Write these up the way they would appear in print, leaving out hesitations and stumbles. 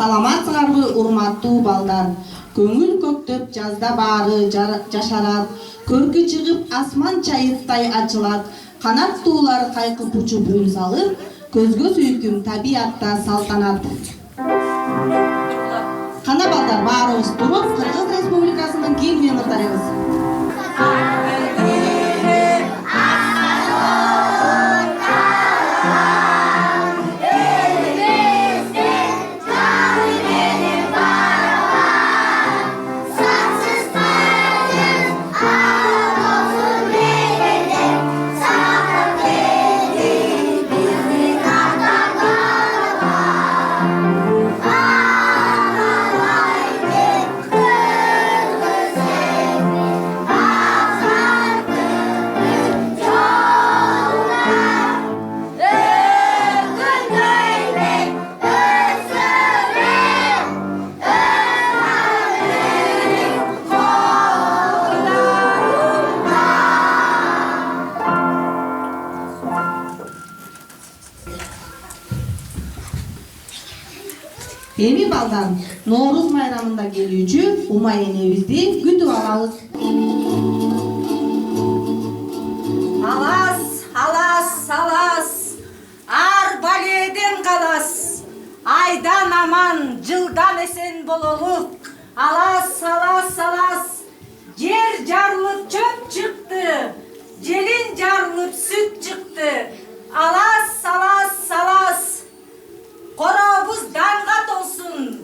Саламатсыңарбы урматтуу балдар. Көңүл көктөп жазда баары жашарат. Көркү чыгып асман чайыттай ачылат. Канаттуулар кайкып учуп үн салып, көзгө сүйкүм табиатта салтанат. Кана балдар, баарыбыз туруп, Кыргыз Республикасынын гимнин ырдарыбыз. Эми балдар, Ноорuz майрамында келүүчү Умай энебизди күтүп алабыз. Алас, алас, алас, ар баледен калас, айдан аман, жылдан эсен бололук. Алас, алас, алас, жер жарылып чөп чыкты, желин жарылып сүт чыкты. Алас, алас, алас, коробуз данга толсун,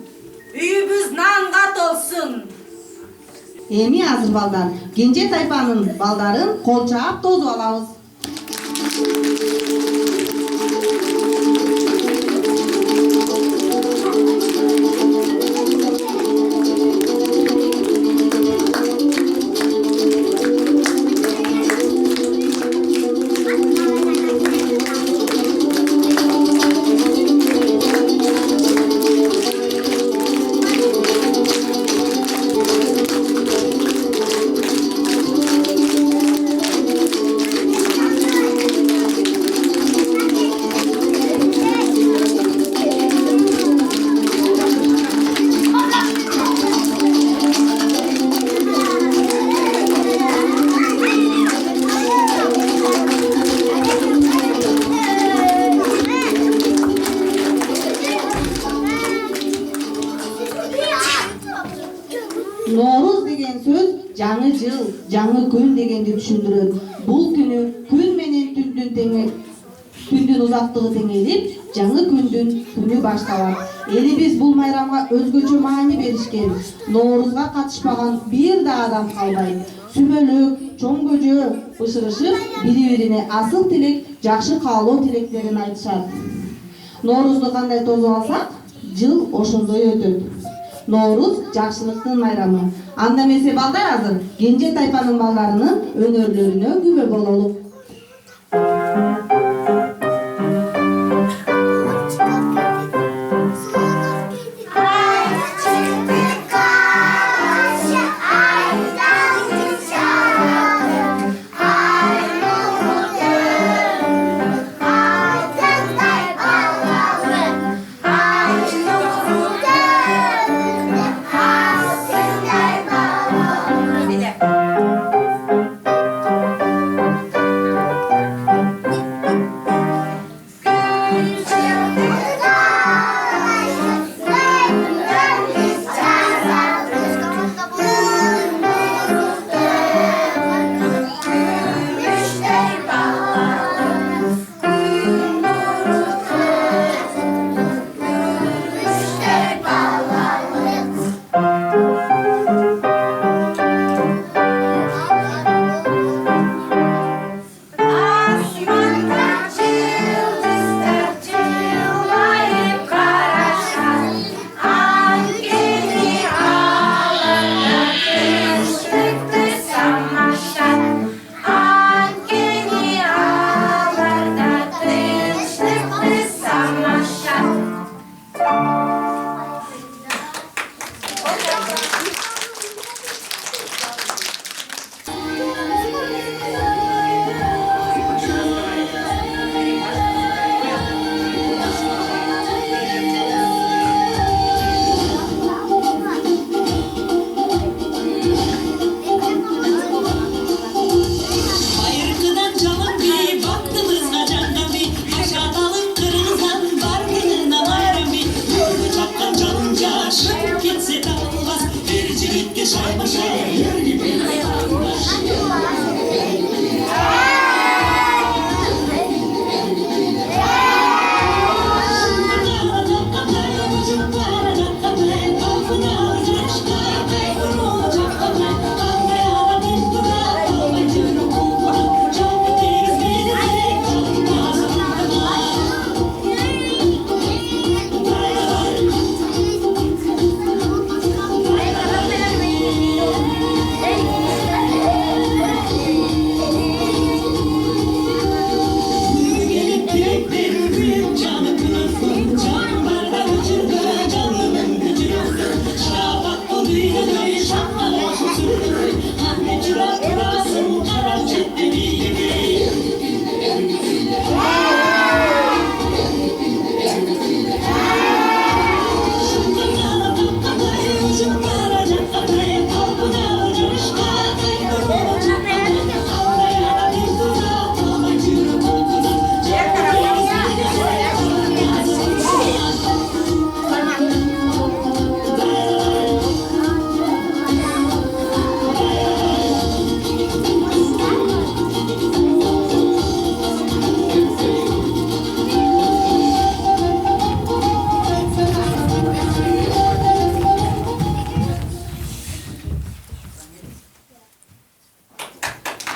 үйүбүз нанга толсун. Эми азыр балдар, Кенже тайпанын балдарын кол чаап тосуп алабыз. Ноорuz деген сөз жаңы жыл, жаңы күн дегенди түшүндүрөт. Бул күнү күн менен түндүн узактыгы теңелип, жаңы күндүн күнү башталат. Элибиз бул майрамга өзгөчө маани беришкен. Ноорузга катышпаган бир да адам калбайт. Сүмөлөк, чоң көжө бышырышып, бири-бирине асыл тилек, жакшы каалоо тилектерин айтышат. Ноорузду кандай тосуп алсак, жыл ошондой өтөт. Ноорuz жакшылыктын майрамы. Анда эмесе балдар азыр Кенже тайпанын балдарынын өнөрлөрүнө күбө бололук.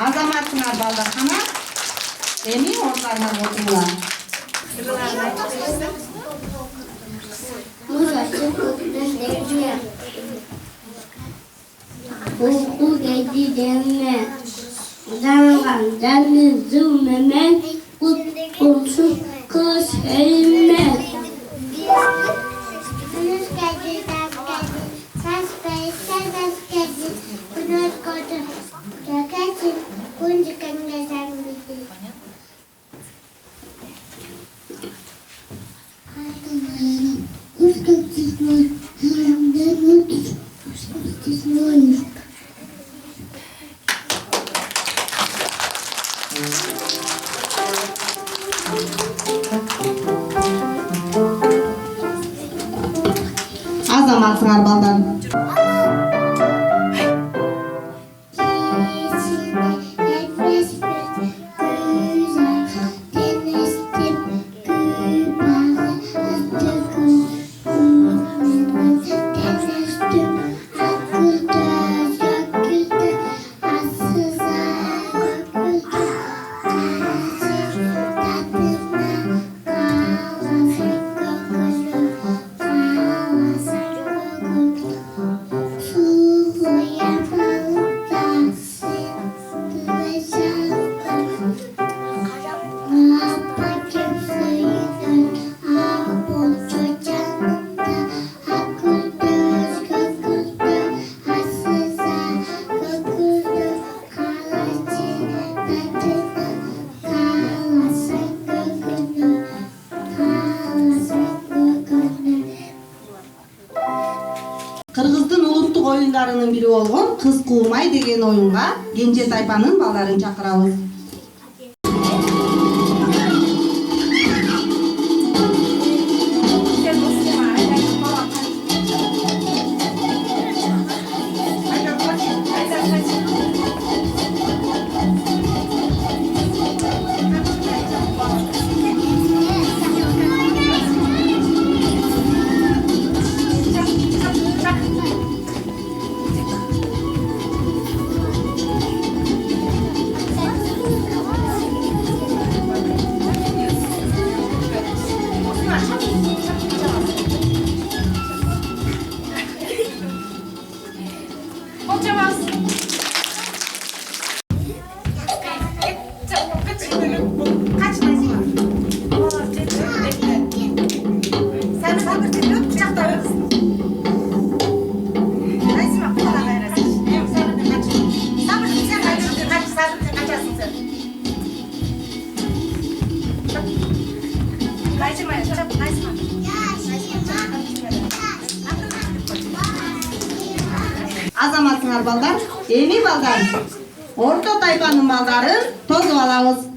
Азаматсыңар балдархана. Эми ордаларыңар отуңлар. Uyku gecelerine damgan canlı zulmemen Kutkulsuz kız elime Unus geldi, tas geldi, sas peysen tas geldi. Unus kodu, jakatin, kunci kengesan biti. Uskaktisman, haramdan utus, uskaktisman. Азаматсыңар балдар. Кыргыздын улуттук оюндарынын бири болгон кыз куумай деген оюнга Кенже тайпанын балдарын чакырабыз. Азаматсыңар балдар. Эми балдар. Орто тайпанын балдарын тосуп алабыз.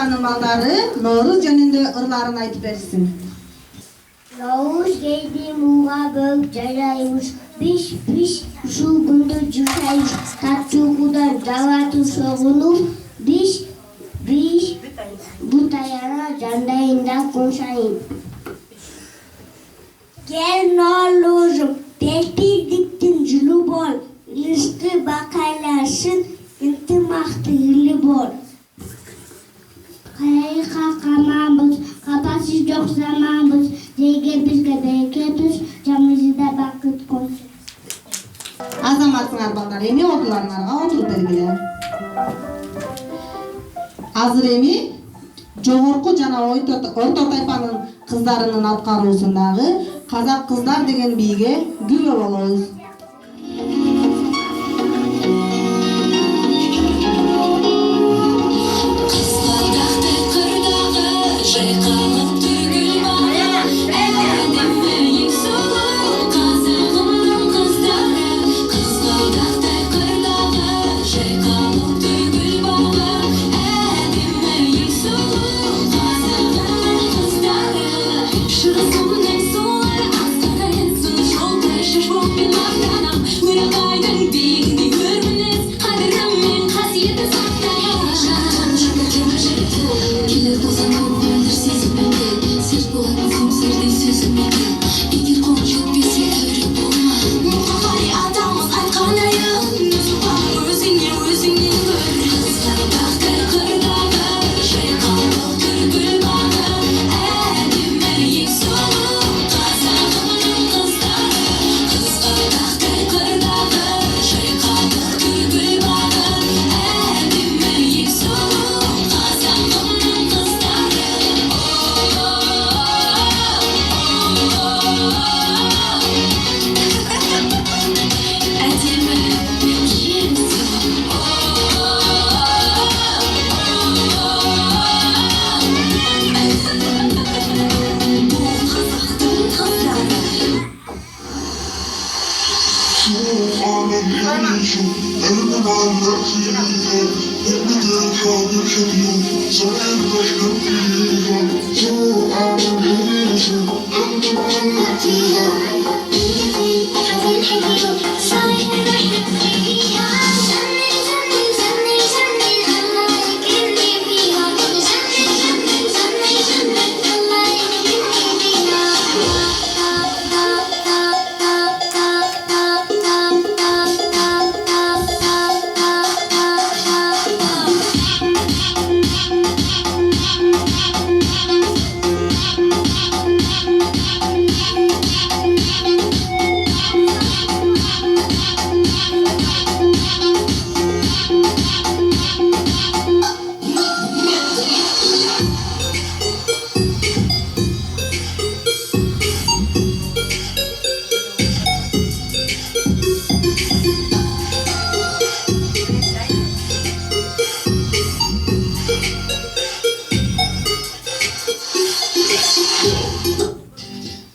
Kozанын балдары Nooruz жөнүндө ырларын айтып берсин. Nooruz geldi muğa böl jaraymış. Piş piş şu günde cüsaymış. Tatçuğudan davatı soğunur. Biş biş bu tayana candayında konuşayım. Gel Nooruz'um. Telpil diktin cülü bol. Rızkı bakaylarsın. İntimaktı hırlı bol. Kayayı kalkamamız, kapasız yok zamanımız, Dege bizge bereketiz, camımızda bakıt koysun. Азаматсыңар балдар, эми ордуларыңарга отуруп бергиле. Азыр эми жогорку жана орто тайпанын кыздарынын аткаруусундагы Казак кыздар деген бийге күбө болобуз.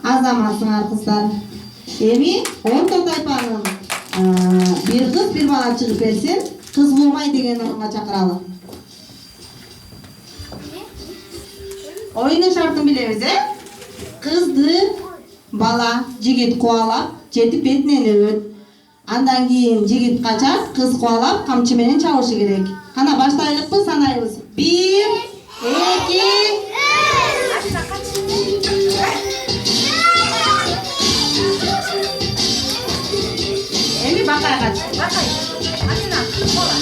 Азаматсыңар кыздар. Эми орто тайпанын бир кыз бир бала чыгып берсин, кыз кулмай деген орунга чакыралы. Oyunun şartını bilemiz Kızdı bala jigit kualap жетип бетинен өбөт. Андан кийин жигит качат, кыз куалап камчы менен чабышы керек. Кана баштайлыкпы, санайбыз. 1, 2, 3. Эми бакай кач. Бакай. Анина, бола.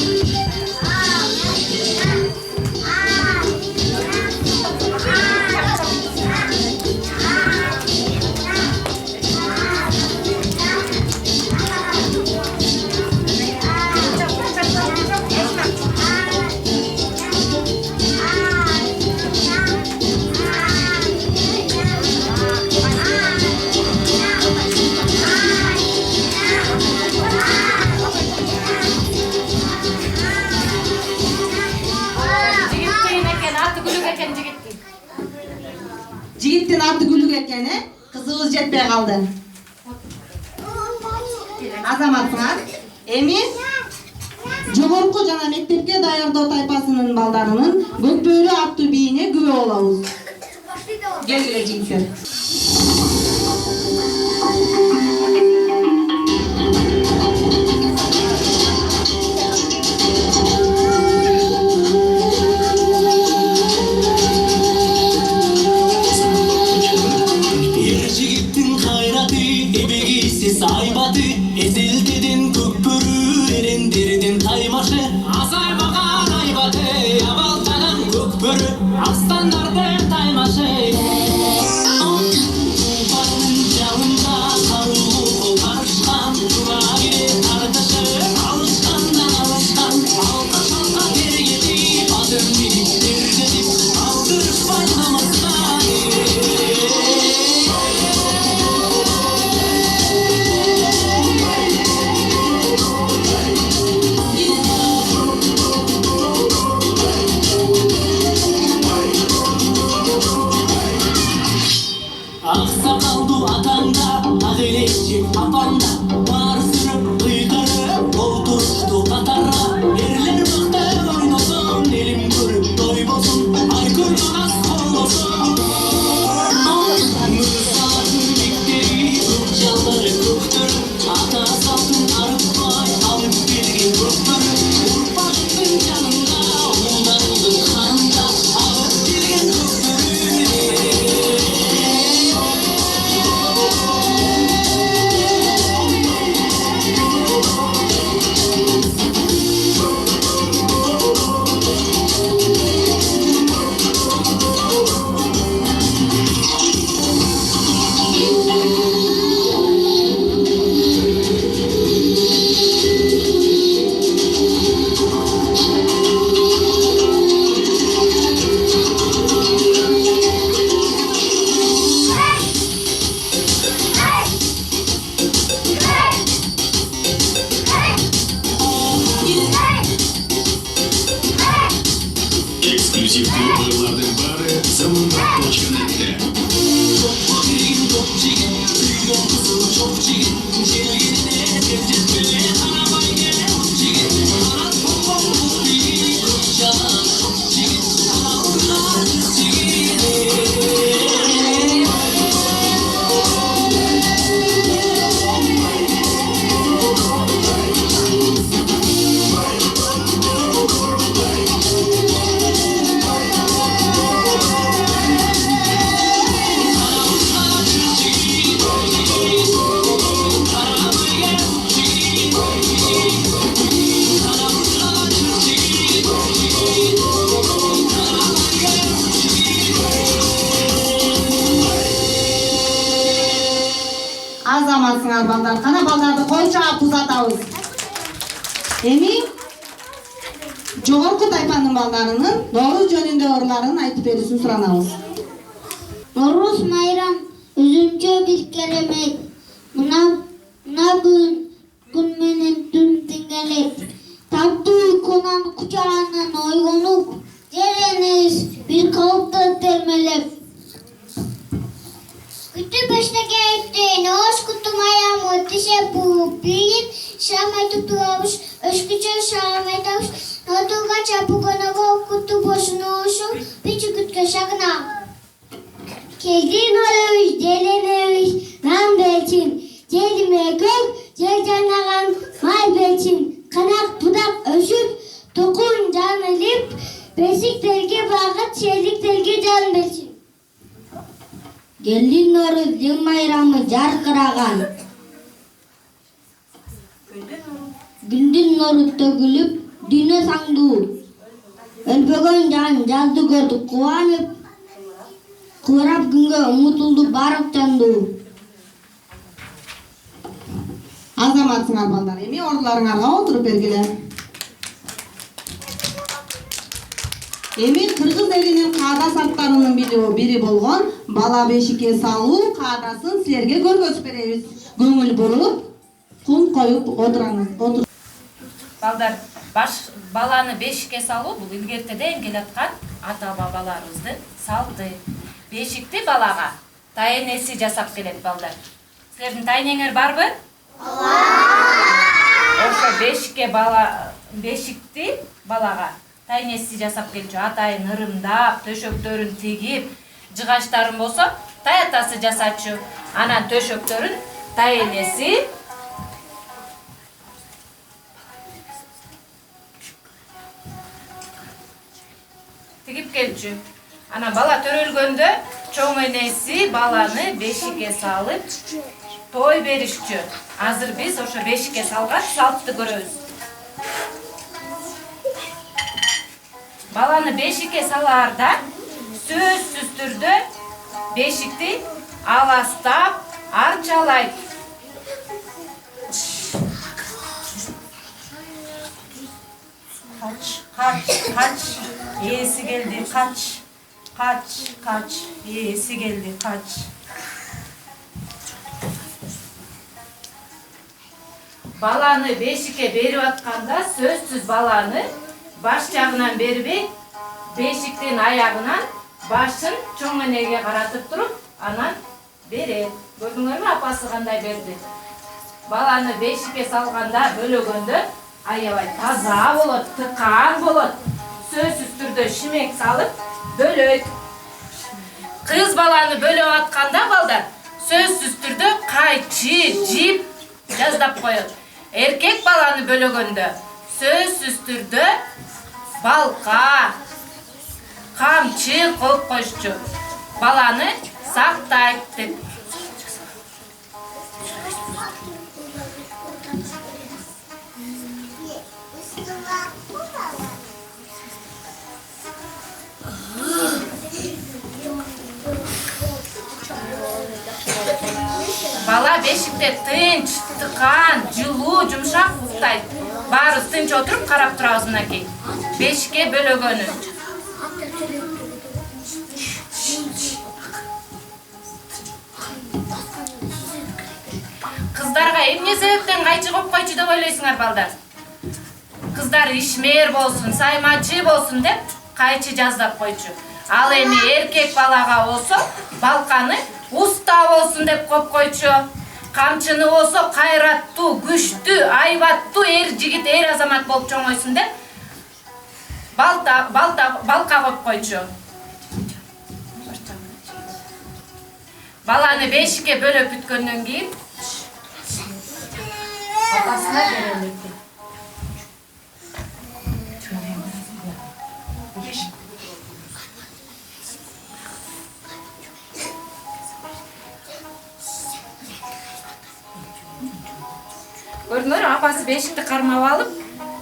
Жигиттин аты Гүлүк экени, кызыбыз жетпей калды. Азаматсыңар. Эми жогорку жана мектепке даярдоо тайпасынын балдарынын Көкбөрү аттуу бийине күбө болобуз. Келгиле жигиттер. Saybatı, eziltedin kökbörü, erendirdin taymaşı. Azaybağan aybatı, yabaltanan kökbörü, aslanlardı taymaşı. Barının canında sarılı karışkan, durağıyı tartışı, alışkandan alışkan. Alta şalta bir gidip, adım bilip bir gidip, aldırıp başlamasına. Aksakaldu atanda, ahiletçi apanda. Varsırıp kıykarıp, oturuştu katara. Yerler bıktı oynasın, elim görüp doymasın. Aykırdan az olmasın. Mırsalatın bekleri, kırkçaları kırktır. Ata saptın arıtmay, alıp bilgin kırktır. Urfaştın canında, uğdarıldın kanında. Alıp bilgin kırktır. Эксклюзивті вилади бари zamunda.net'te. Çok bilgin, çok çigin, büyüyor kızıl çok çigin. Çelgine gecetmeli, arabay gene çok çigin. Arat bombom bu bilgin, kırkçalar çok çigin. Aldılar çigin. Azamatsыңар балдар, кана балдарды койчаап узатабыз. Эми жогорку тайпанын балдарынын Норуз жөнүндө ырларын айтып берүүсүн суранабыз. Noruз майрам өзүнчө бир керемет. Мына күн менен түн теңелет. Тартуу уйкунан кучагынан ойгонуп, жеренес бир калыпта термелеп. Күтү бештеге эптен, ош куту майрамы тише буып бийип, шамай тутуабыш, өшкүчө шамай табыш, нотуга чапугоного куту бошуну ошу, бичи күткө шагына. Келди норубуш, деленебиш, нан бечим, жериме көк, жер жанаган май бечим, канак будак өшүп, тукум жан илип, бесиктерге багыт, шеликтерге жан бечим. Geldi Noruз жыл майрамы жаркыраган. Gündüz Noruз төгүлүп, дүйнө саңдуу. Өлбөгөн жан жазды көрдү кубанып, кубарап күнгө умутулду барып жандуу. Азаматсыңар балдар, эми ордуларыңарга отуруп бергиле. Эми кыргыз элинин каада салттарынын бири болгон бала бешикке салуу каадасын силерге көргөзүп беребиз. Көңүл буруп, кум коюп отураңыз. Балдар, баланы бешикке салуу бул илгертеден келаткан ата бабаларыбыздын салты. Бешикти балага тайнеси жасап келет балдар. Силердин тайнеңер барбы? Ооба. Ошо бешикке бешикти балага тайнеси жасап келчү. Атайын ырымдап, төшөктөрүн тигип, жыгаштарын болсо таятасы жасачу. Анан төшөктөрүн тайнеси тигип келчү. Анан бала төрөлгөндө чоң энеси баланы бешикке салып той беришчү. Азыр биз ошо бешикке салган салтты көрөбүз. Баланы бешикке салаарда сөзсүз түрдө бешикти аластап арчалайт. Kaç, iyisi geldi, kaç, iyisi geldi, kaç. Balаны бешикке берип атканда сөзсүз баланы баш жагынан бербей, бешиктин аягынан башын чоң энеге каратып туруп, анан берет. Көрдүңөрбү апасы кандай берди? Баланы бешикке салганда бөлөгөндө аябай таза болот, тыкаан болот. Сөзсүз түрдө шимек салып бөлөйт. Кыз баланы бөлөп атканда балдар сөзсүз түрдө кайчы, жип жаздап коет. Эркек баланы бөлөгөндө сөзсүз түрдө балка, камчы коюп коюшчу. Баланы сактайт деп. Бала бешикте тынч, тыкаан, жылуу, жумшак уктайт. Баарыбыз тынч отуруп карап турабыз мынакей. Бешикке бөлөгөнү. Кыздарга эмне себептен кайчы коюп койчу деп ойлойсуңар балдар? Кыздар ишмер болсун, саймачы болсун деп кайчы жаздап койчу. Ал эми эркек балага болсо балканы уста болсун деп коюп койчу. Камчыны болсо кайраттуу, күчтүү, айбаттуу эр жигит, эр азамат болуп чоңойсун деп балка коюп койчу. Баланы бешикке бөлөп бүткөндөн кийин апасына берелик. Көрдүңөр, апасы бешикти кармап алып,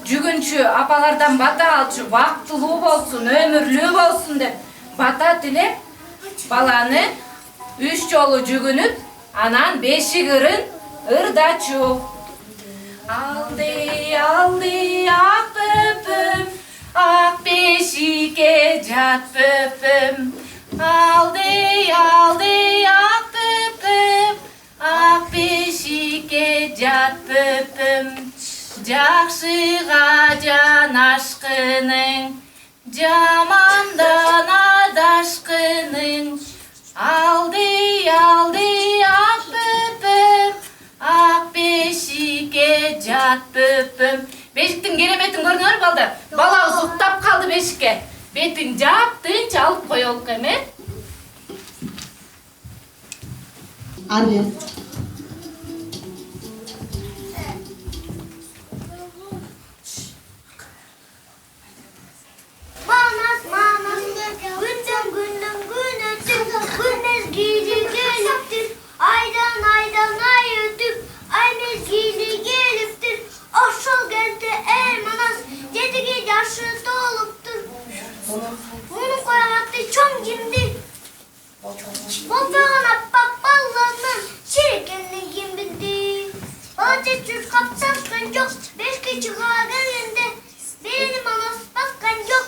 жүгүнчү апалардан бата алчу, бактылуу болсун, өмүрлүү болсун деп бата тилеп, баланы 3 жолу жүгүнүп, анан бешик ырын ырдачу. Алды, алды, ак бөпөм, ак бешикке жат бөпөм. Алды, алды, ак бөпөм, ак бешикке жат бөпөм. Жакшыга жанашкының, жамандан адашкының. Алды, алды, ак бөпөм, ак бешикке жат бөпөм. Бешиктин кереметин көрдүңөр балдар? Балабыз уктап калды бешикке. Бетин жаап, тынч алып коелук эме. Ары. Manas manas günden günden gün ötüp gün mezgili geliptir. Aydan aydan ay ötüp ay mezgili geliptir. Aşağı geldi manas yedigi yaşı doluptur. Bunu koyattı çoğun cimdi. Bobağına bak ballarının çirkinliği kim bildi. Balıcı çür kapsakın yok. 5 kişi gelinde benim manas bakkan yok.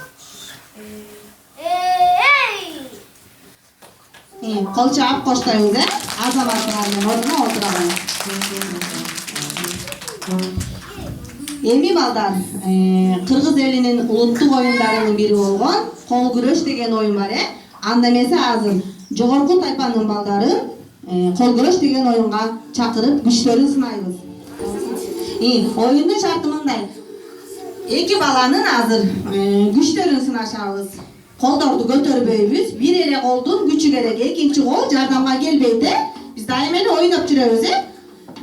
Кол чаап коштойбуз, азаматтардын ордуна отурабыз. Эми балдар, кыргыз элинин улуттук оюндарынын бири болгон кол күрөш деген оюн бар. Анда эмесе азыр жогорку тайпанын балдарын кол күрөш деген оюнга чакырып күчтөрүн сынайбыз. Оюндун шарты мындай. Эки баланын азыр күчтөрүн сынашабыз. Колдорду көтөрбөйбүз. Бир эле колдун күчү керек. Экинчи кол жардамга келбейт, Биз дайыма эле ойноп жүрөбүз,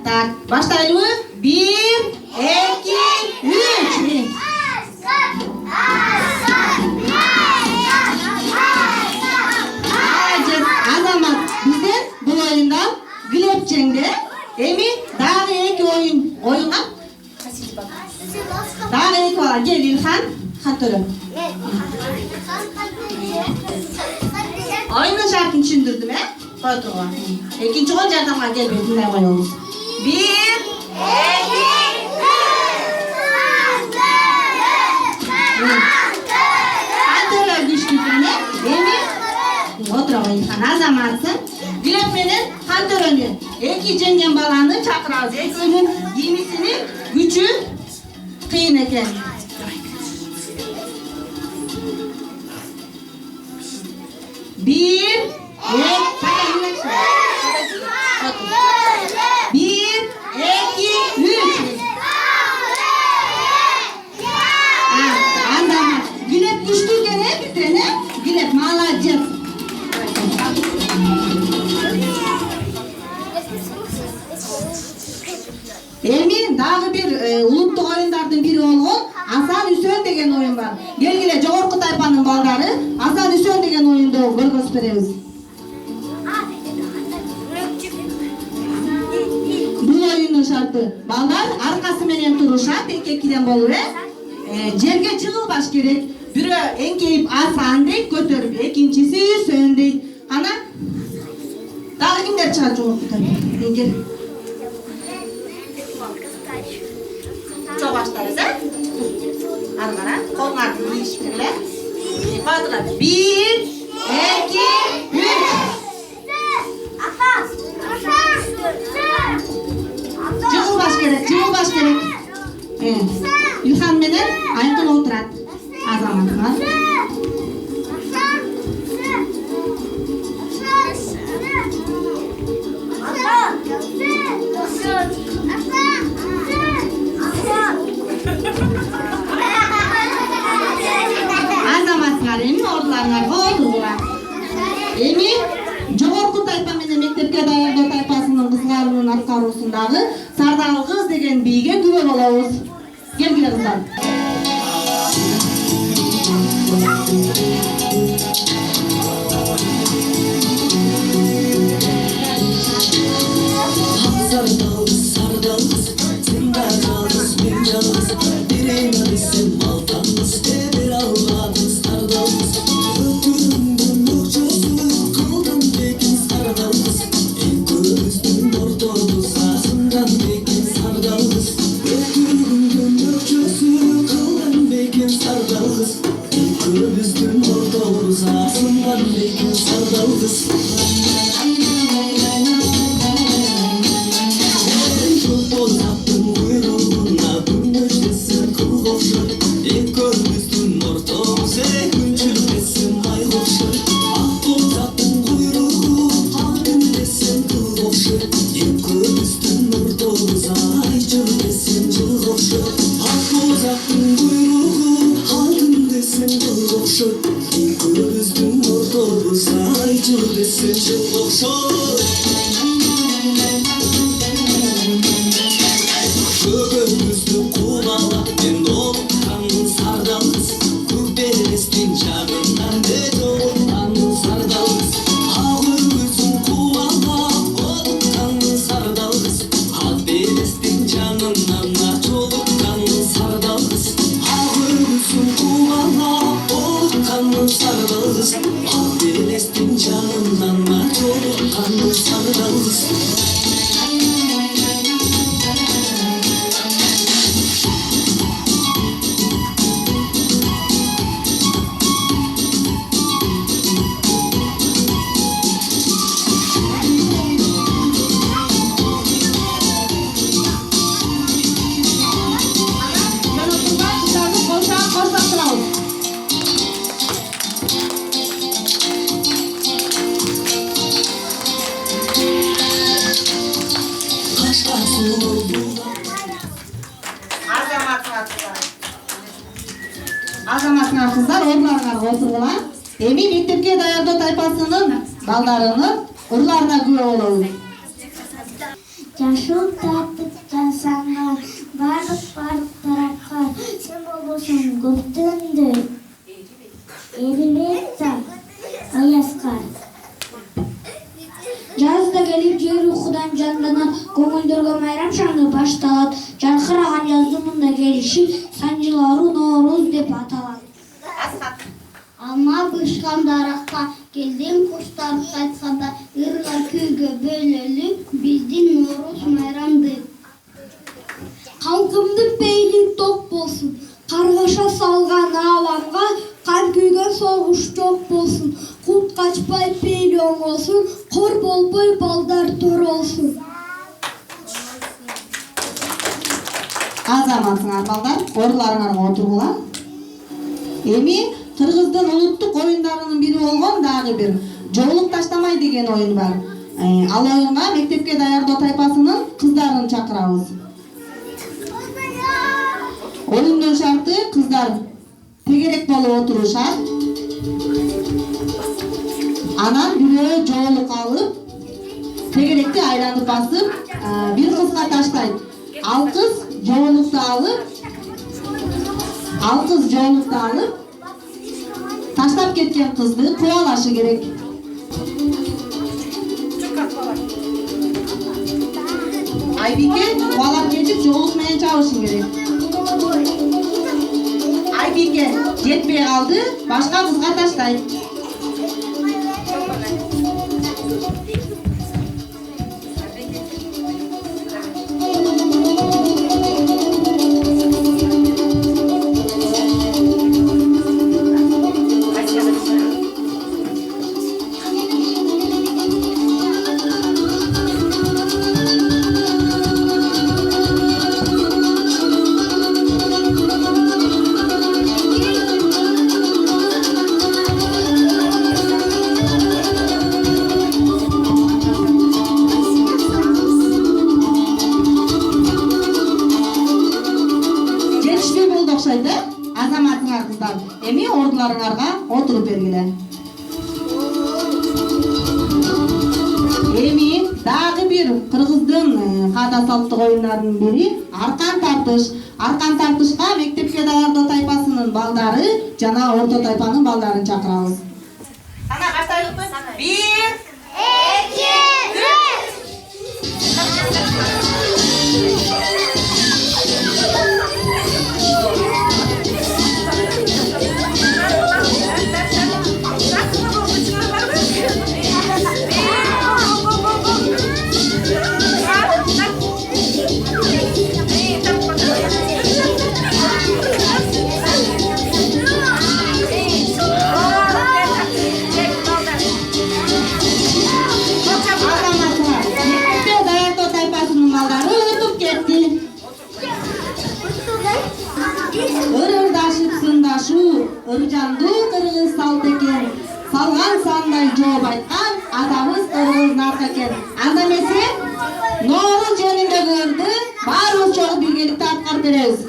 Так, баштайлыбы? 1, 2, 3. Азамат бизден бул оюнда Глеб жеңди. Эми дагы эки оюнга дагы эки бала. Кел Илхан, Хантөрө. Oyunun şartını düşündürdüm, Koy turğa. İkinci kol jardamga kelbeyt, mындай koyobuz. 1, 2, 3. Hantörө güçlüsün, Emi oturağa İlhan azamatsın. Gleb menen Hantörөнү эки жеңген баланы чакырабыз. Экөөнүн кийимисинин күчү кыйын экен. Bir, iki, üç. Anlamak. Gleb güçlüyken bizden, Gleb молодец. Эми дагы бир улуттук оюндардын бири болгон Асан Үсөн деген оюн бар. Келгиле жогорку тайпанын балдары Асан Үсөн деген оюнду көргөзүп беребиз. Бул оюндун шарты балдар аркасы менен турушат, эки-экиден болуп, жерге жыгылбаш керек. Бирөө эңкейип Асан дейт, көтөрүп, экинчиси Үсөн дейт. Ана дагы кимдер чыгат жогорку тайпа? Çok başlarız, Ары қара, қолыңарды иішперле. Батыра. 1, 2, 3. Жығылбаш керек, жығылбаш керек. İlhan менен Айкын отырат. Азаматқа. Азаматlar эми ордуларыңарга отуруңар. Эми жогорку тайпа менен мектепке даярдоо тайпасынын кызларынын аткаруусундагы Сардал кыз деген бийге күбө болобуз. Келгиле кыздар. Sardalız, sen de kalız, ben calız. Direğine bizim altanız, bir avladız, sardalız. Ötürümdün ökçösü, kaldan bekin sardalız. İlk gözümün ortalığı, sazından bekin sardalız. Ötürümdün ökçösü, kaldan bekin sardalız. İlk gözümün ortalığı, sazından bekin sardalız. Bozaptın kuyruğuna bürünüşlesin kıl koşur. İlk görmüştün ortamıza günçülmesin ay koşur. Ah bozaptın kuyruğu altın desin kıl koşur. İlk görmüştün ortamıza ay cülmesin cıl koşur. Ah bozaptın kuyruğu altın desin kıl koşur. İlk görmüştün ortamıza ay cülmesin cıl koşur. Göğümüzü kulağla ben dolup kanın sardalız. Kubberestin canından de dolup kanın sardalız. Ağımızın kulağla olup kanın sardalız. Kubberestin canından da dolup kanın sardalız. Ağımızın kulağla olup kanın sardalız. Kubberestin canından da dolup kanın sardalız. саламатсыңар кыздар, ордуңарга отургула. Эми мектепке даярдоо тайпасынын балдарынын ырларына күбө болобуз. Жашыл тартып жасаңар, барлық тарапқа, сен болбосуң көптөндө, эрибетсаң, аяскар. Жазда келип жер ухудан жанданат, көңүлдөргө майрам шаңы башталат. Жаркыраган жаздын мында келиши санжылару Норуз деп аталат. Алма бышкан даракка келдим куштар кайтканда ырга күйгө бөлөлү биздин Норуз майрамды. Халкымдын пейли ток болсун, каргаша салган аламга, кан күйгөн согуш жок болсун. Кут качпай пейли оңолсун, кор болбой балдар тор болсун. Азаматсыңар балдар, ордуларыңарга отургула. Эми кыргыздын улуттук оюндарынын бири болгон дагы бир жоолук таштамай деген оюн бар. Ал оюнга мектепке даярдоо тайпасынын кыздарын чакырабыз. Оюндун шарты кыздар тегерек болуп отурушат. Анан бирөө жоолук алып, тегеректи айланып басып, бир кызга таштайт. Ал кыз жоолукту алып, таштап кеткен кызды кубалашы керек. Айбике кубалап кетип жоолук менен чабышың керек. Айбике жетпей калды, башка кызга таштайт. Азаматыңар кыздар, эми ордуларыңарга отуруп бергиле. Эми дагы бир кыргыздын каада салттык оюндарынын бири аркан тартыш. Аркан тартышка мектепке даярдоо тайпасынын балдары жана орто тайпанын балдарын чакырабыз. Ана баштайлыкпы? 1 2 3 Ыржанду кыргыз салт экен, салган сандай жооп айткан атабыз кыргыз нарк экен. Анда эмесе Норуз жөнүндөгү ырды баарыбыз чогуу биргеликте аткарып беребиз.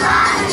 Bye.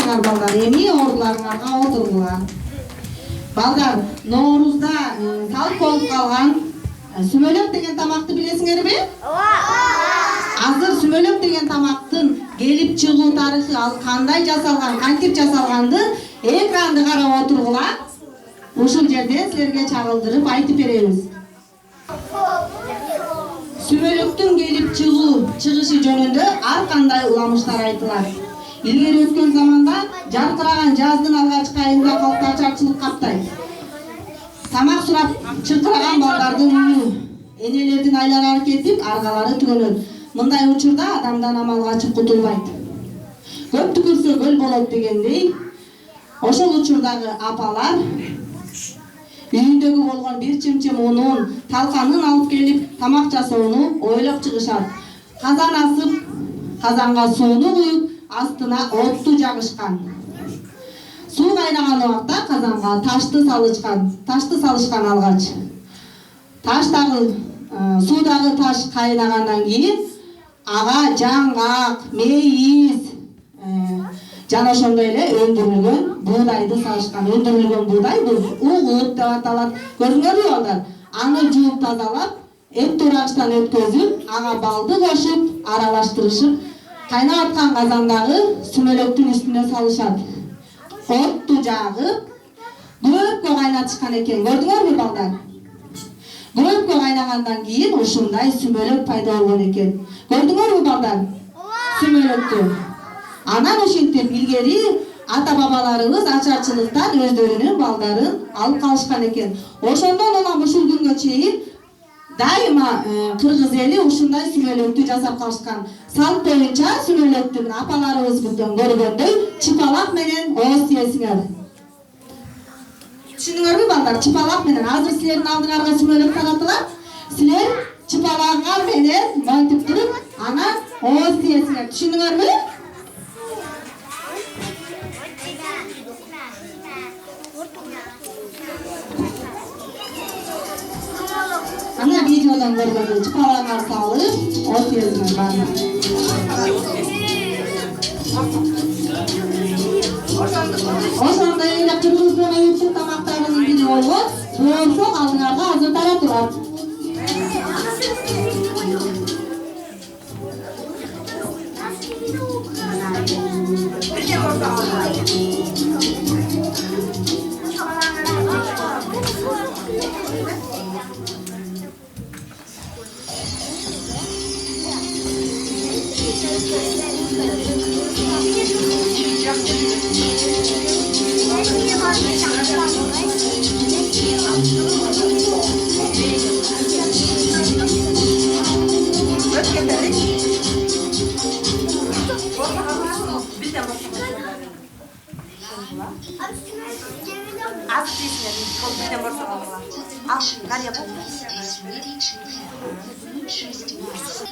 Жарайсыңар балдар, эми ордуларыңарга отургула. Балдар, Ноорузда салт болуп калган сүмөлөк деген тамакты билесиңерби? Азыр сүмөлөк деген тамактын келип чыгуу тарыхы, ал кандай жасалган, кантип жасалганды экранды карап отургула. Ушул жерде силерге чагылдырып айтып беребиз. Сүмөлөктүн келип чыгышы жөнүндө ар кандай уламыштар айтылат. Илгери өткөн заманда жаркыраган жаздын алгачкы айында калкты ачарчылык каптайт. Тамак сурап чыркыраган балдардын үйү энелердин айланары кетип, аргалары түгөнөт. Мындай учурда адамдан амал качып кутулбайт. Көп түкүрсө көл болот дегендей, ошол учурдагы апалар үйүндөгү болгон бир чымчым унун, талканын алып келип тамак жасоону ойлоп чыгышат. Казан асып, казанга сууну куюп, астына отту жагышкан. Суу кайнаган убакта казанга ташты салышкан алгач. Таштагы суудагы таш кайнагандан кийин ага жаңгак, мейиз жана ошондой эле өндүрүлгөн буудайды салышкан. Өндүрүлгөн буудай бул угут деп аталат. Көрдүңөрбү балдар? Аны жууп тазалап, эт турагычтан өткөзүп, ага балды кошуп, аралаштырышып, кайнап аткан казандагы сүмөлөктүн үстүнө салышат. Отту жагып, көпкө кайнатышкан экен. Көрдүңөрбү балдар? Көпкө кайнагандан кийин ушундай сүмөлөк пайда болгон экен. Көрдүңөрбү балдар? Сүмөлөктү. Анан ошентип илгери ата-бабаларыбыз ачарчылыктан өздөрүнүн балдарын алып калышкан экен. Ошондон улам ушул күнгө чейин дайыма кыргыз эли ушундай сүмөлөктү жасап калышкан. Салт боюнча сүмөлөктү апаларыбыздан көргөндөй чыпалак менен ооз тиесиңер. Түшүндүңөрбү балдар? Чыпалак менен. Азыр силердин алдыңарга сүмөлөк таратылат. Силер чыпалагыңар менен монтип туруп, анан ооз тиесиңер. Түшүндүңөрбү? Ана видеодон көргөндөй чыпалаңар салып, ооз тиесиңер баарына. Ошондой эле кыргыздын уюттук тамактарынын бири болгон боорсок алдыңарга азыр таратылат.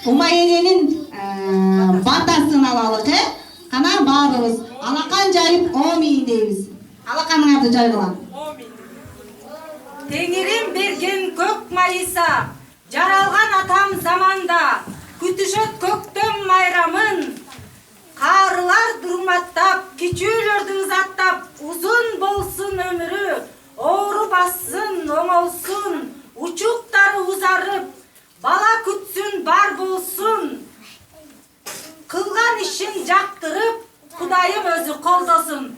Умайененин батасын алалык, кана баарыбыз алакан жайып омин дейбиз. Алаканыңарды жайгыла. Теңирим берген көк майыса, жаралган атам заманда, күтүшөт көктөм майрамын. Карылар дурматтап, кичүүлөрдү узаттап, узун болсун өмүрү, оору бассын, оңолсун, учуктары узарып, бала күтсүн, бар болсун. Кылган ишин жактырып, Кудайым өзү колдосун.